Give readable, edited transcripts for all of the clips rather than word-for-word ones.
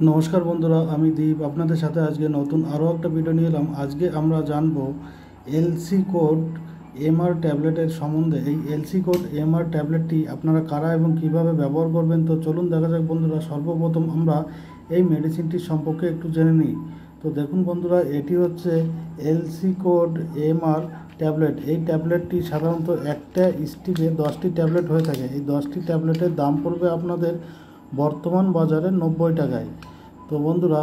নমস্কার বন্ধুরা, আমি দীপ আপনাদের সাথে আজকে নতুন আরও একটা ভিডিও নিয়ে এলাম। আজকে আমরা জানব এলসি কোড এমআর ট্যাবলেটের সম্বন্ধে। এই এলসি কোড এমআর ট্যাবলেটটি আপনারা কারা এবং কিভাবে ব্যবহার করবেন, তো চলুন দেখা যাক বন্ধুরা। সর্বপ্রথম আমরা এই মেডিসিনটির সম্পর্কে একটু জেনে নিই। তো দেখুন বন্ধুরা, এটি হচ্ছে এলসি কোড এমআর ট্যাবলেট। এই ট্যাবলেটটি সাধারণত একটা স্টিকে 10টি ট্যাবলেট হয়ে থাকে। এই 10টি ট্যাবলেটের দাম পড়বে আপনাদের বর্তমান বাজারে 90 টাকায়। তো বন্ধুরা,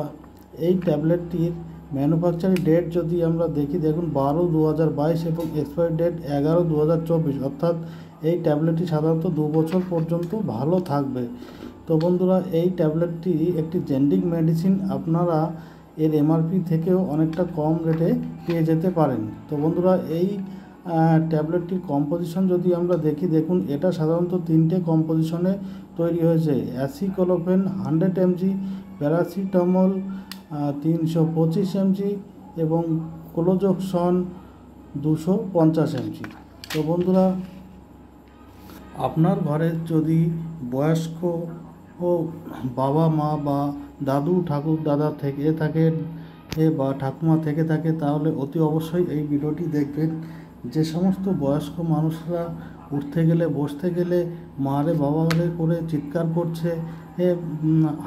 এই ট্যাবলেটটির ম্যানুফ্যাকচারিং ডেট যদি আমরা দেখি, দেখুন 12/2022 এবং এক্সপায়ারি ডেট 11/2024, অর্থাৎ এই ট্যাবলেটটি সাধারণত 2 বছর পর্যন্ত ভালো থাকবে। তো বন্ধুরা, এই ট্যাবলেটটি একটি জেনেরিক মেডিসিন, আপনারা এর এমআরপি থেকেও অনেকটা কম রেটে পেয়ে যেতে পারেন। তো বন্ধুরা, এই ট্যাবলেটটির কম্পোজিশন যদি আমরা দেখি, দেখুন এটা সাধারণত 3টে কম্পোজিশনে তৈরি হয়েছে। অ্যাসিক্লোফেন 100 mg, প্যারাসিটামল 325 mg এবং ক্লোজোক্সন 250 mg। তো বন্ধুরা, আপনার ঘরে যদি বয়স্ক ও বাবা মা বা দাদু ঠাকুর দাদা থেকে থাকে বা ঠাকুমা থেকে থাকে, তাহলে অতি অবশ্যই এই ভিডিওটি দেখবেন। যে সমস্ত বয়স্ক মানুষরা উঠতে গেলে বসতে গেলে মারে বাবারে করে চিৎকার করছে,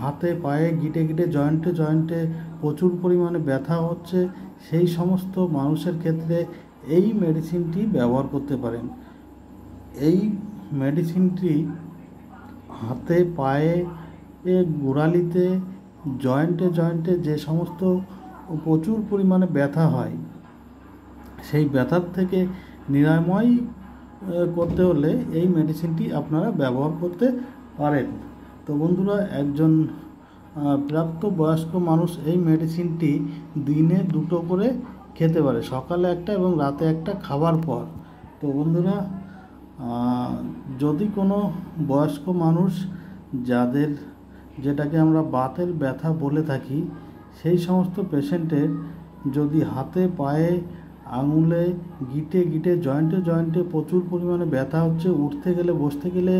হাতে পায়ে গিটে গিটে জয়েন্টে জয়েন্টে প্রচুর পরিমাণে ব্যথা হচ্ছে, সেই সমস্ত মানুষের ক্ষেত্রে এই মেডিসিনটি ব্যবহার করতে পারেন। এই মেডিসিনটি হাতে পায়ে গোড়ালিতে জয়েন্টে জয়েন্টে যে সমস্ত প্রচুর পরিমাণে ব্যথা হয়, সেই ব্যথার থেকে নিরাময় করতে হলে এই মেডিসিনটি আপনারা ব্যবহার করতে পারেন। তো বন্ধুরা, একজন প্রাপ্ত বয়স্ক মানুষ এই মেডিসিনটি দিনে 2টো করে খেতে পারে, সকালে একটা এবং রাতে একটা খাবার পর। তো বন্ধুরা, যদি কোনো বয়স্ক মানুষ যাদের, যেটাকে আমরা বাতের ব্যথা বলে থাকি, সেই সমস্ত পেশেন্টের যদি হাতে পায়ে আঙুলে গিটে গিটে জয়েন্টে জয়েন্টে প্রচুর পরিমাণে ব্যথা হচ্ছে, উঠতে গেলে বসতে গেলে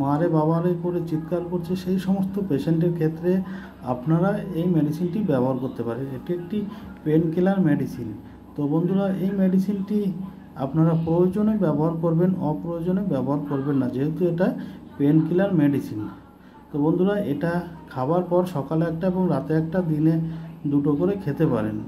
মারে বাবারে করে চিৎকার করছে, সেই সমস্ত পেশেন্টের ক্ষেত্রে আপনারা এই মেডিসিনটি ব্যবহার করতে পারেন। এটি একটি পেন কিলার মেডিসিন। তো বন্ধুরা, এই মেডিসিনটি আপনারা প্রয়োজনে ব্যবহার করবেন, অপ্রয়োজনে ব্যবহার করবেন না, যেহেতু এটা পেন কিলার মেডিসিন। তো বন্ধুরা, এটা খাবার পর সকালে একটা এবং রাতে একটা, দিনে 2টো করে খেতে পারেন।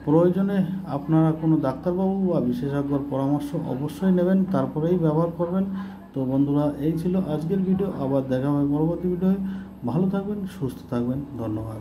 প্রয়োজনে আপনারা কোনো ডাক্তারবাবু বা বিশেষজ্ঞর পরামর্শ অবশ্যই নেবেন, তারপরেই ব্যবহার করবেন। তো বন্ধুরা, এই ছিল আজকের ভিডিও। আবার দেখা হবে পরবর্তী ভিডিওয়। ভালো থাকবেন, সুস্থ থাকবেন, ধন্যবাদ।